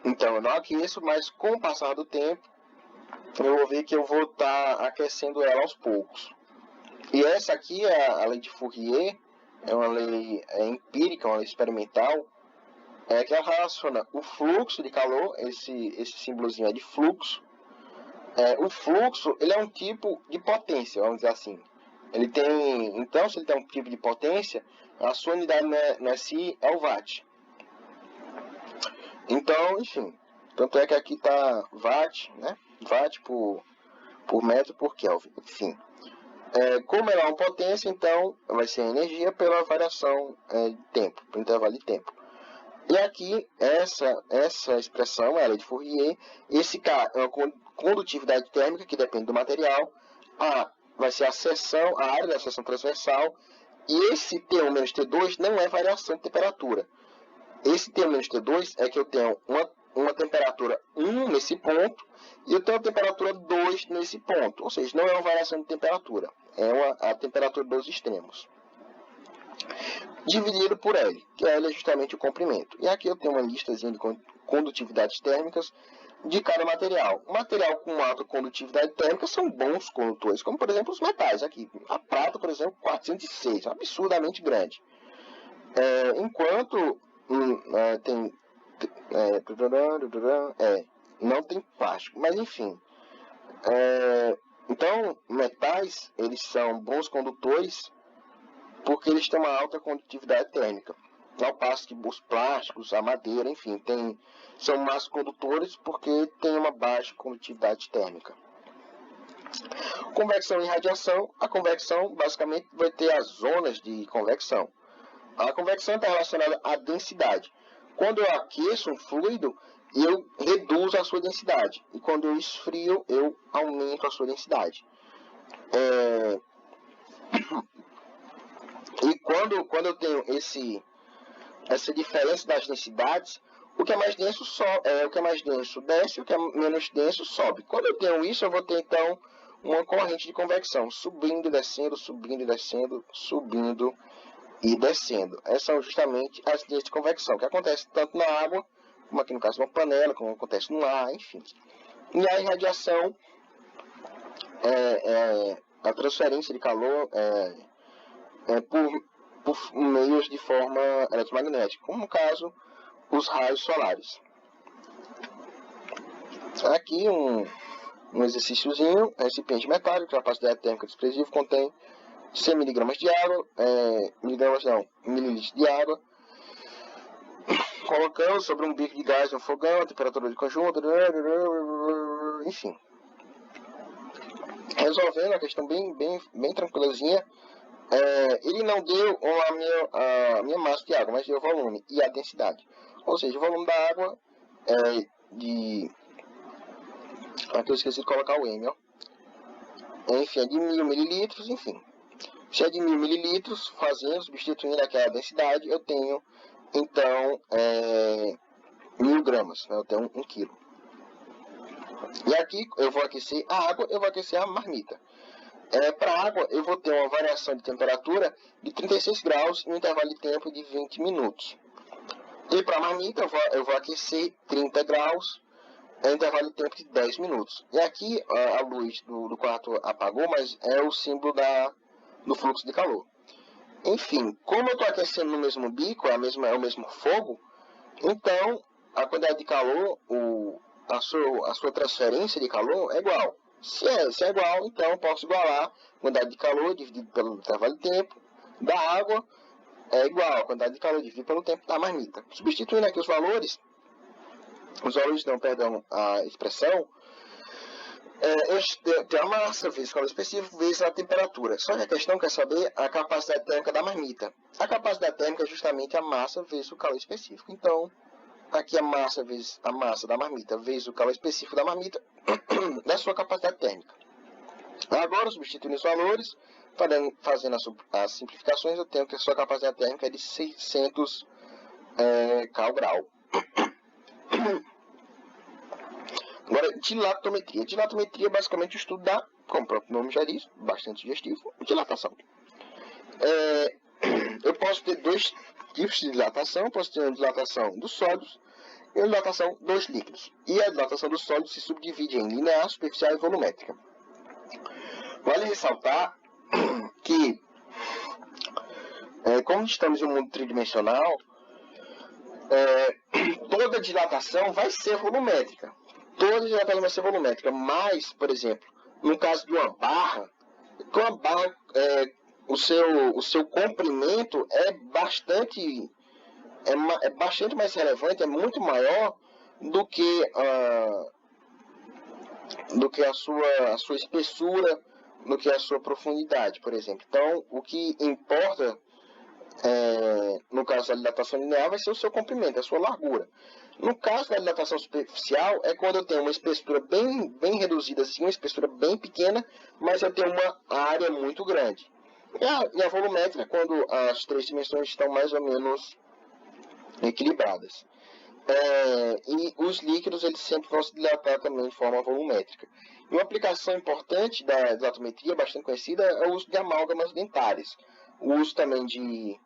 Então eu não aqueço, mas com o passar do tempo eu vou ver que eu vou estar aquecendo ela aos poucos. E essa aqui é a lei de Fourier, é uma lei empírica, uma lei experimental, que ela relaciona o fluxo de calor, esse símbolozinho é de fluxo. O fluxo, ele é um tipo de potência, vamos dizer assim. Então, se ele tem um tipo de potência, a sua unidade não é SI, é o watt. Então, enfim, tanto é que aqui está watt, né? Watt por metro por Kelvin, enfim. Como ela é uma potência, então vai ser energia pela variação de tempo, pelo intervalo de tempo. E aqui, essa expressão, ela é de Fourier. Esse K é uma condutividade térmica que depende do material. A vai ser a área da seção transversal. E esse T1-T2 não é variação de temperatura. Esse T1-T2 é que eu tenho uma temperatura 1 nesse ponto e eu tenho a temperatura 2 nesse ponto. Ou seja, não é uma variação de temperatura, é a temperatura dos extremos. Dividido por L, que L é justamente o comprimento. E aqui eu tenho uma listazinha de condutividades térmicas de cada material. O material com alta condutividade térmica são bons condutores, como por exemplo os metais aqui. A prata, por exemplo, 406, absurdamente grande. Enquanto não tem plástico, mas enfim. Então, metais, eles são bons condutores porque eles têm uma alta condutividade térmica. Ao passo que os plásticos, a madeira, enfim, são mais condutores porque tem uma baixa condutividade térmica. Convecção e radiação. A convecção, basicamente, vai ter as zonas de convecção. A convecção está relacionada à densidade. Quando eu aqueço um fluido, eu reduzo a sua densidade. E quando eu esfrio, eu aumento a sua densidade. E quando eu tenho essa diferença das densidades, o que é mais denso desce, o que é menos denso sobe. Quando eu tenho isso, eu vou ter então uma corrente de convecção, subindo e descendo, subindo e descendo, subindo e descendo. Essas são justamente as linhas de convecção, que acontece tanto na água, como aqui no caso de uma panela, como acontece no ar, enfim. E a irradiação, a transferência de calor por meios de forma eletromagnética, como no caso os raios solares. Aqui um exercíciozinho, recipiente metálico, capacidade térmica desprezível, contém 100 mg de água, mililitros de água. Colocamos sobre um bico de gás um fogão, a temperatura de conjunto, enfim. Resolvendo a questão bem tranquilazinha, ele não deu a minha massa de água, mas deu o volume e a densidade. Ou seja, o volume da água aqui eu esqueci de colocar o M, ó. Enfim, é de 1000 mililitros, enfim. Se é de 1000 mililitros, substituindo aquela densidade, eu tenho, então, 1000 gramas, né? Eu tenho 1 quilo. E aqui eu vou aquecer a água, eu vou aquecer a marmita. Para a água, eu vou ter uma variação de temperatura de 36 graus em um intervalo de tempo de 20 minutos. E para a marmita, eu vou aquecer 30 graus em um intervalo de tempo de 10 minutos. E aqui a luz do quarto apagou, mas é o símbolo do fluxo de calor. Enfim, como eu estou aquecendo no mesmo bico, é o mesmo fogo, então a quantidade de calor, a sua transferência de calor é igual. Se é igual, então eu posso igualar a quantidade de calor dividido pelo intervalo de tempo da água é igual a quantidade de calor dividido pelo tempo da marmita. Substituindo aqui a expressão, tem a massa vezes o calor específico vezes a temperatura. Só que a questão quer saber a capacidade térmica da marmita. A capacidade térmica é justamente a massa vezes o calor específico. Então, aqui a massa vezes a massa da marmita vezes o calor específico da marmita da sua capacidade térmica. Agora, substituindo os valores, fazendo as simplificações, eu tenho que a sua capacidade térmica é de 600 cal-grau. Agora, dilatometria. Dilatometria é basicamente o estudo da, como o próprio nome já diz, bastante sugestivo, dilatação. Eu posso ter dois tipos de dilatação. Eu posso ter uma dilatação dos sólidos e uma dilatação dos líquidos. E a dilatação dos sólidos se subdivide em linear, superficial e volumétrica. Vale ressaltar que, como estamos em um mundo tridimensional, toda dilatação vai ser volumétrica. Toda dilatação vai ser volumétrica, mas, por exemplo, no caso de uma barra, o seu comprimento é bastante mais relevante, é muito maior do que a sua espessura, do que a sua profundidade, por exemplo. Então, o que importa no caso da dilatação linear vai ser o seu comprimento, a sua largura. No caso da dilatação superficial, é quando eu tenho uma espessura bem reduzida, assim, uma espessura bem pequena, mas eu tenho uma área muito grande. E a volumétrica é quando as três dimensões estão mais ou menos equilibradas. E os líquidos eles sempre vão se dilatar também de forma volumétrica. E uma aplicação importante da dilatometria, bastante conhecida, é o uso de amálgamas dentárias. O uso também de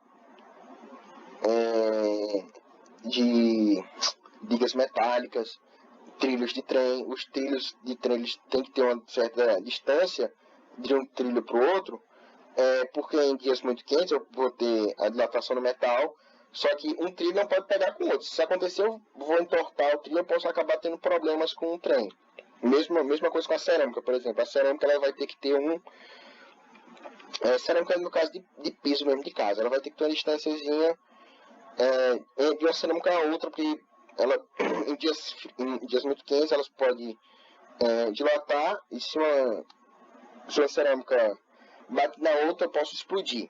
ligas metálicas, trilhos de trem. Os trilhos de trem eles têm que ter uma certa distância de um trilho para o outro, porque em dias muito quentes eu vou ter a dilatação do metal, só que um trilho não pode pegar com o outro. Se acontecer, eu vou entortar o trilho, eu posso acabar tendo problemas com o trem. Mesma coisa com a cerâmica, por exemplo. A cerâmica ela vai ter que ter cerâmica no caso de piso mesmo de casa. Ela vai ter que ter uma distânciazinha de uma cerâmica a outra, porque ela, em dias muito quentes elas podem dilatar, e se uma cerâmica bate na outra, eu posso explodir.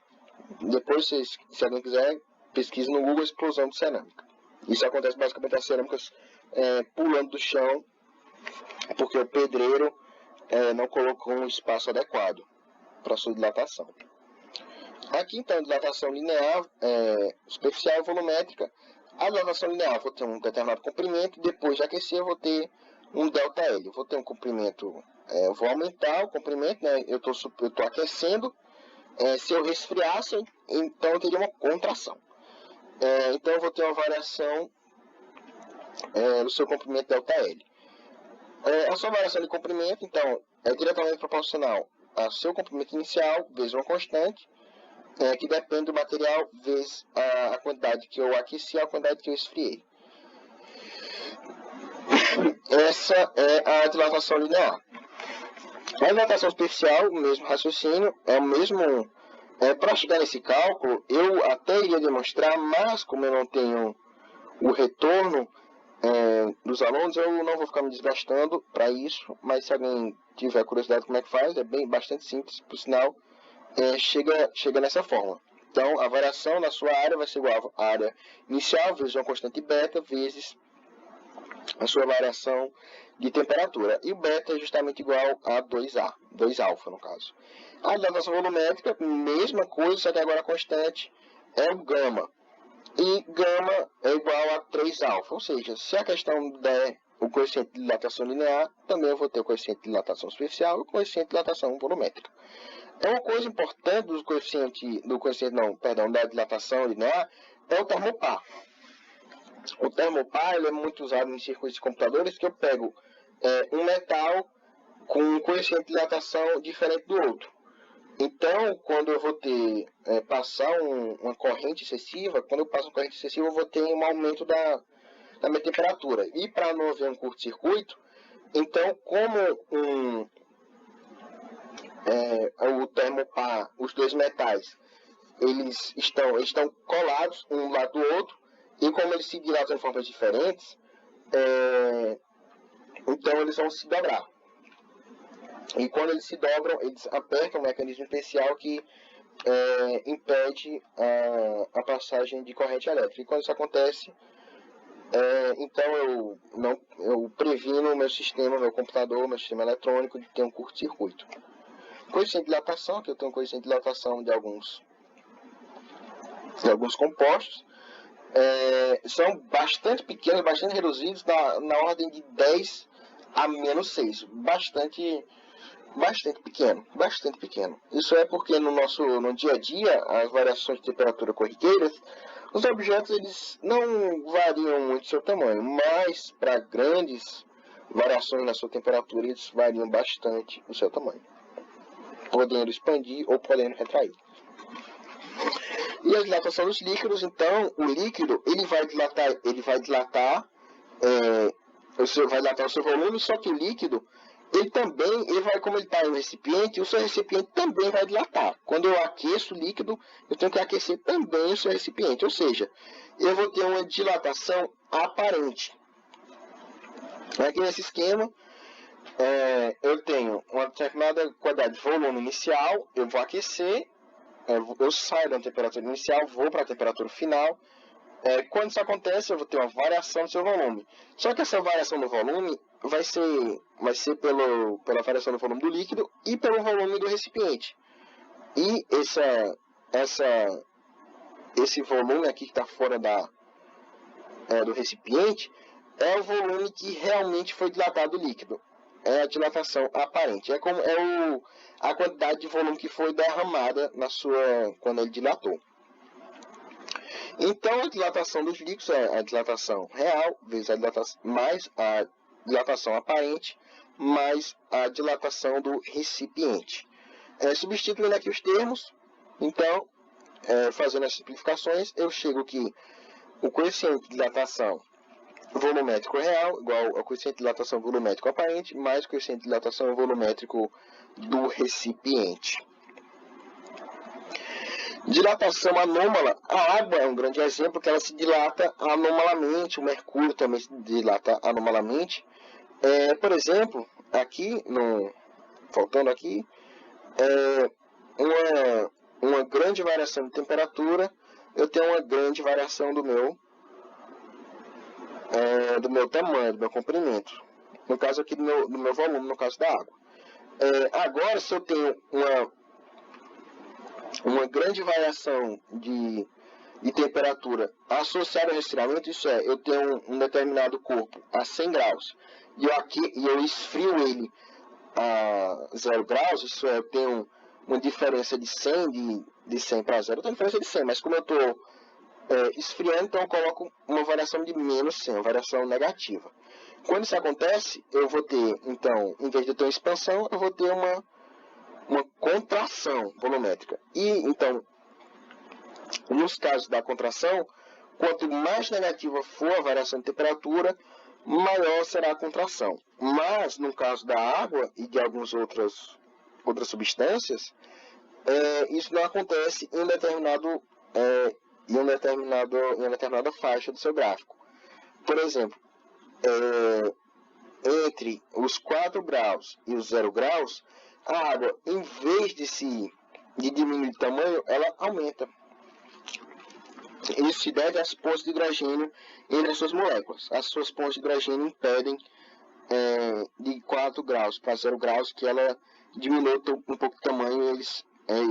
Depois, se alguém quiser, pesquise no Google explosão de cerâmica. Isso acontece basicamente as cerâmicas pulando do chão, porque o pedreiro não colocou um espaço adequado para sua dilatação. Aqui então, dilatação linear, superficial e volumétrica. A dilatação linear, eu vou ter um determinado comprimento, depois de aquecer eu vou ter um ΔL. Eu vou ter um comprimento, vou aumentar o comprimento, né? Eu estou aquecendo. Se eu resfriasse, então eu teria uma contração. Então eu vou ter uma variação no seu comprimento ΔL. A sua variação de comprimento, então, é diretamente proporcional ao seu comprimento inicial vezes uma constante, que depende do material vezes a quantidade que eu aqueci e a quantidade que eu esfriei. Essa é a dilatação linear. A dilatação superficial, o mesmo raciocínio, é o mesmo. Para chegar nesse cálculo, eu até iria demonstrar, mas como eu não tenho o retorno dos alunos, eu não vou ficar me desgastando para isso, mas se alguém tiver curiosidade como é que faz, é bastante simples, por sinal, chega nessa forma. Então, a variação na sua área vai ser igual à área inicial vezes uma constante beta vezes a sua variação de temperatura. E o beta é justamente igual a 2A, 2 alfa no caso. A dilatação volumétrica, mesma coisa, só que agora a constante é o gama. E gama é igual a 3 alfa, ou seja, se a questão der o coeficiente de dilatação linear, também eu vou ter o coeficiente de dilatação superficial e o coeficiente de dilatação volumétrica. Uma coisa importante da dilatação linear é o termopar. O termopar ele é muito usado em circuitos de computadores, que eu pego um metal com um coeficiente de dilatação diferente do outro. Então, quando eu vou ter passar uma corrente excessiva, quando eu passo uma corrente excessiva, eu vou ter um aumento da minha temperatura. E para não haver um curto-circuito, então, como o termopar, os dois metais, eles estão colados um lado do outro, e como eles se dilatam de formas diferentes, então eles vão se dobrar. E quando eles se dobram, eles apertam um mecanismo especial que impede a passagem de corrente elétrica. E quando isso acontece, Então eu previno o meu sistema, meu computador, meu sistema eletrônico de ter um curto-circuito. Coeficiente de dilatação, que eu tenho coeficiente de dilatação de alguns compostos, são bastante pequenos, bastante reduzidos, na ordem de 10 a menos 6. Bastante pequeno. Isso é porque no dia a dia, as variações de temperatura corriqueiras, os objetos eles não variam muito seu tamanho, mas para grandes variações na sua temperatura, eles variam bastante o seu tamanho, podendo expandir ou podendo retrair. E a dilatação dos líquidos, então, o líquido ele vai dilatar o seu volume, só que o líquido como ele está em um recipiente, o seu recipiente também vai dilatar. Quando eu aqueço o líquido, eu tenho que aquecer também o seu recipiente, ou seja, eu vou ter uma dilatação aparente. Aqui nesse esquema, eu tenho uma determinada quantidade de volume inicial, eu vou aquecer, eu saio da temperatura inicial, vou para a temperatura final. Quando isso acontece, eu vou ter uma variação do seu volume. Só que essa variação do volume vai ser pela variação do volume do líquido e pelo volume do recipiente. E esse volume aqui que está fora do recipiente é o volume que realmente foi dilatado do líquido. É a dilatação aparente. A quantidade de volume que foi derramada quando ele dilatou. Então, a dilatação dos líquidos é a dilatação real, vezes mais a dilatação aparente, mais a dilatação do recipiente. Substituindo aqui os termos, então, fazendo as simplificações, eu chego que o coeficiente de dilatação volumétrico real igual ao coeficiente de dilatação volumétrico aparente, mais o coeficiente de dilatação volumétrico do recipiente. Dilatação anômala. A água é um grande exemplo que ela se dilata anomalamente, o mercúrio também se dilata anomalamente. Por exemplo, faltando aqui, uma grande variação de temperatura, eu tenho uma grande variação do meu tamanho, do meu comprimento. No caso aqui do meu volume, no caso da água. Agora, se eu tenho uma grande variação de temperatura associada ao resfriamento, isso eu tenho um determinado corpo a 100 graus e eu esfrio ele a 0 graus, isso eu tenho uma diferença de 100, de 100 para 0, eu tenho diferença de 100, mas como eu estou esfriando, então eu coloco uma variação de menos 100, uma variação negativa. Quando isso acontece, eu vou ter, então, em vez de ter uma expansão, eu vou ter uma contração volumétrica. E, então, nos casos da contração, quanto mais negativa for a variação de temperatura, maior será a contração. Mas, no caso da água e de algumas outras substâncias, isso não acontece em uma determinada faixa do seu gráfico. Por exemplo, entre os 4 graus e os 0 graus, a água, em vez de diminuir de tamanho, ela aumenta. Isso se deve às pontes de hidrogênio entre as suas moléculas. As suas pontes de hidrogênio impedem de 4 graus para 0 graus que ela diminua um pouco de tamanho e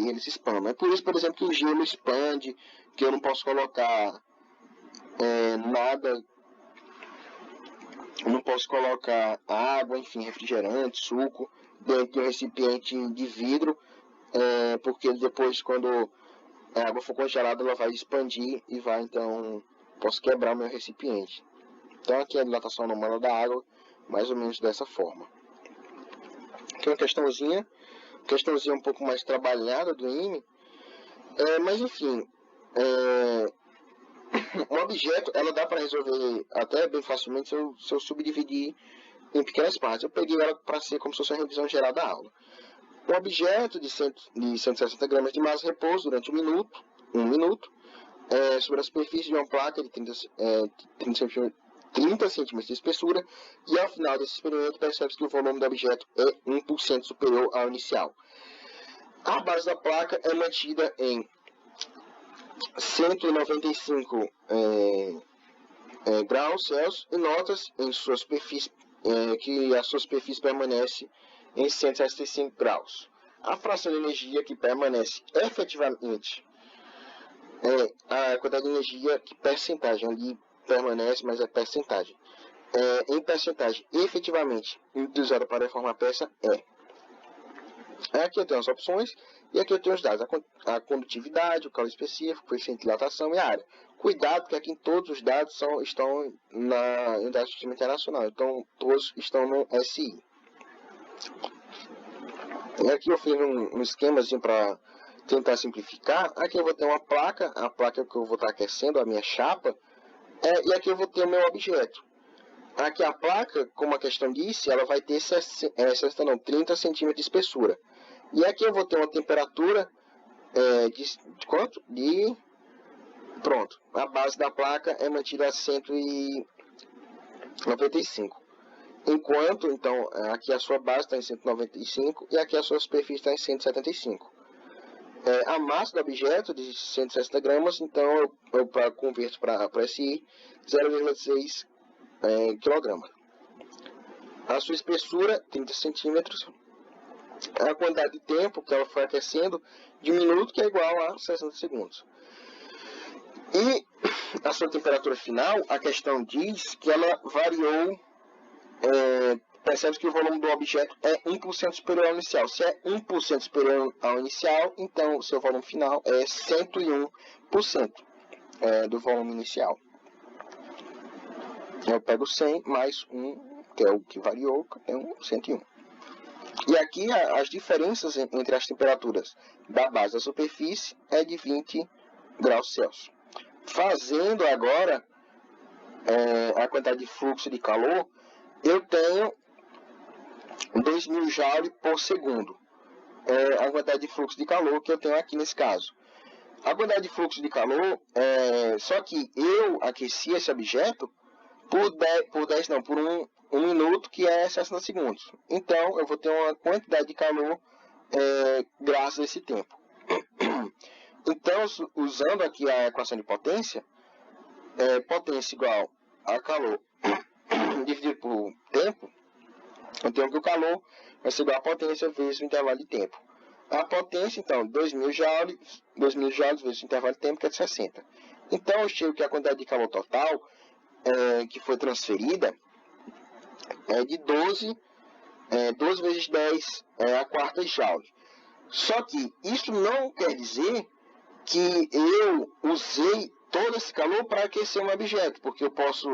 eles expandam. É por isso, por exemplo, que o gelo expande, que eu não posso colocar nada, não posso colocar água, enfim, refrigerante, suco, dentro de um recipiente de vidro, porque depois, quando a água for congelada, ela vai expandir e então, posso quebrar o meu recipiente. Então, aqui é a dilatação anômala da água, mais ou menos dessa forma. Aqui uma questãozinha um pouco mais trabalhada do IME, mas enfim, um objeto, ela dá para resolver até bem facilmente se eu subdividir em pequenas partes. Eu peguei ela para ser como se fosse uma revisão geral da aula. Um objeto de 160 gramas de massa repousa durante um minuto, sobre a superfície de uma placa de 30 centímetros de espessura, e ao final desse experimento percebe-se que o volume do objeto é 1% superior ao inicial. A base da placa é mantida em 195 graus Celsius e notas em sua superfície, que a sua superfície permanece em 165 graus. A fração de energia que permanece efetivamente a quantidade de energia, que percentagem ali permanece, mas é percentagem. Em percentagem efetivamente utilizada para formar a peça Aqui eu tenho as opções e aqui eu tenho os dados, a condutividade, o calor específico, o coeficiente de dilatação e a área. Cuidado que aqui todos os dados estão na unidade do sistema internacional, então todos estão no SI. E aqui eu fiz um esquemazinho para tentar simplificar. Aqui eu vou ter uma placa, a placa que eu vou estar aquecendo, a minha chapa, e aqui eu vou ter o meu objeto. Aqui a placa, como a questão disse, ela vai ter 30 centímetros de espessura. E aqui eu vou ter uma temperatura de quanto? Pronto, a base da placa é mantida a 195. Enquanto, então, aqui a sua base está em 195 e aqui a sua superfície está em 175. A massa do objeto de 160 gramas, então eu converto para SI 0,6 kg. A sua espessura, 30 centímetros. A quantidade de tempo que ela foi aquecendo de minuto, que é igual a 60 segundos. E a sua temperatura final, a questão diz que ela variou, percebe que o volume do objeto é 1% superior ao inicial. Se é 1% superior ao inicial, então o seu volume final é 101% do volume inicial. Eu pego 100 mais 1, que é o que variou, que é 101. E aqui as diferenças entre as temperaturas da base da superfície é de 20 graus Celsius. Fazendo agora a quantidade de fluxo de calor, eu tenho 2.000 joules por segundo. A quantidade de fluxo de calor que eu tenho aqui nesse caso. A quantidade de fluxo de calor, só que eu aqueci esse objeto por um minuto, que é 60 segundos. Então, eu vou ter uma quantidade de calor graças a esse tempo. Então, usando aqui a equação de potência, potência igual a calor dividido por tempo, eu tenho que o calor vai ser igual a potência vezes o intervalo de tempo. A potência, então, 2.000 joules vezes o intervalo de tempo, que é de 60. Então, eu chego que a quantidade de calor total que foi transferida é de 12 vezes 10 a quarta joule. Só que isso não quer dizer que eu usei todo esse calor para aquecer um objeto, porque eu posso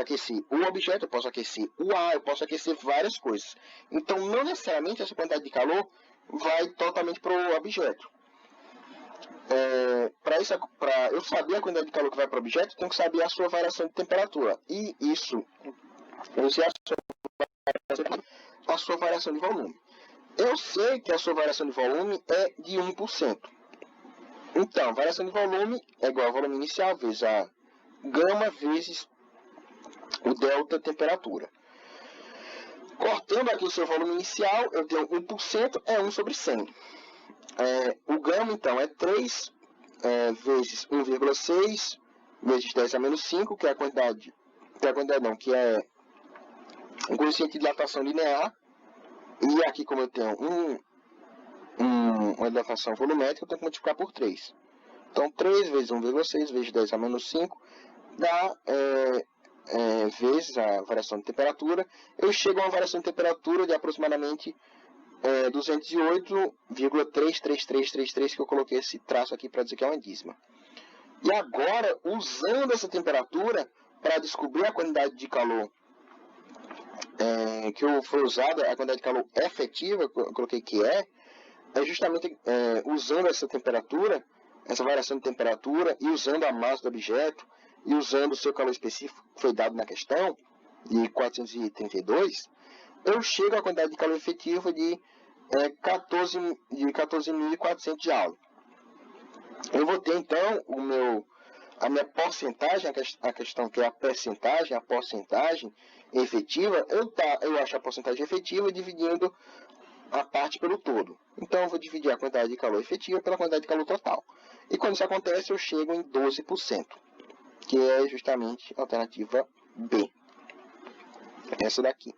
aquecer o objeto, eu posso aquecer o ar, eu posso aquecer várias coisas. Então, não necessariamente essa quantidade de calor vai totalmente para o objeto. Para eu saber a quantidade de calor que vai para o objeto, eu tenho que saber a sua variação de temperatura. E isso, eu sei a sua variação de volume. Eu sei que a sua variação de volume é de 1%. Então, variação de volume é igual ao volume inicial vezes a gama vezes o delta temperatura. Cortando aqui o seu volume inicial, eu tenho 1%, é 1 sobre 100. O gama, então, é 3 vezes 1,6 vezes 10 a menos 5, que é a quantidade, que é o coeficiente de dilatação linear. E aqui, como eu tenho uma dilatação volumétrica, eu tenho que multiplicar por 3. Então, 3 vezes 1,6 vezes 10 a menos 5 dá vezes a variação de temperatura. Eu chego a uma variação de temperatura de aproximadamente 208,33333, que eu coloquei esse traço aqui para dizer que é uma dízima. E agora, usando essa temperatura para descobrir a quantidade de calor que foi usada, a quantidade de calor efetiva, eu coloquei que é justamente usando essa temperatura, essa variação de temperatura, e usando a massa do objeto, e usando o seu calor específico que foi dado na questão, de 432, eu chego à quantidade de calor efetiva de 14.400 joules. Eu vou ter, então, a minha porcentagem, a questão que é a percentagem, a porcentagem efetiva, eu acho a porcentagem efetiva dividindo a parte pelo todo. Então, eu vou dividir a quantidade de calor efetiva pela quantidade de calor total. E quando isso acontece, eu chego em 12%. que é justamente a alternativa B. Essa daqui.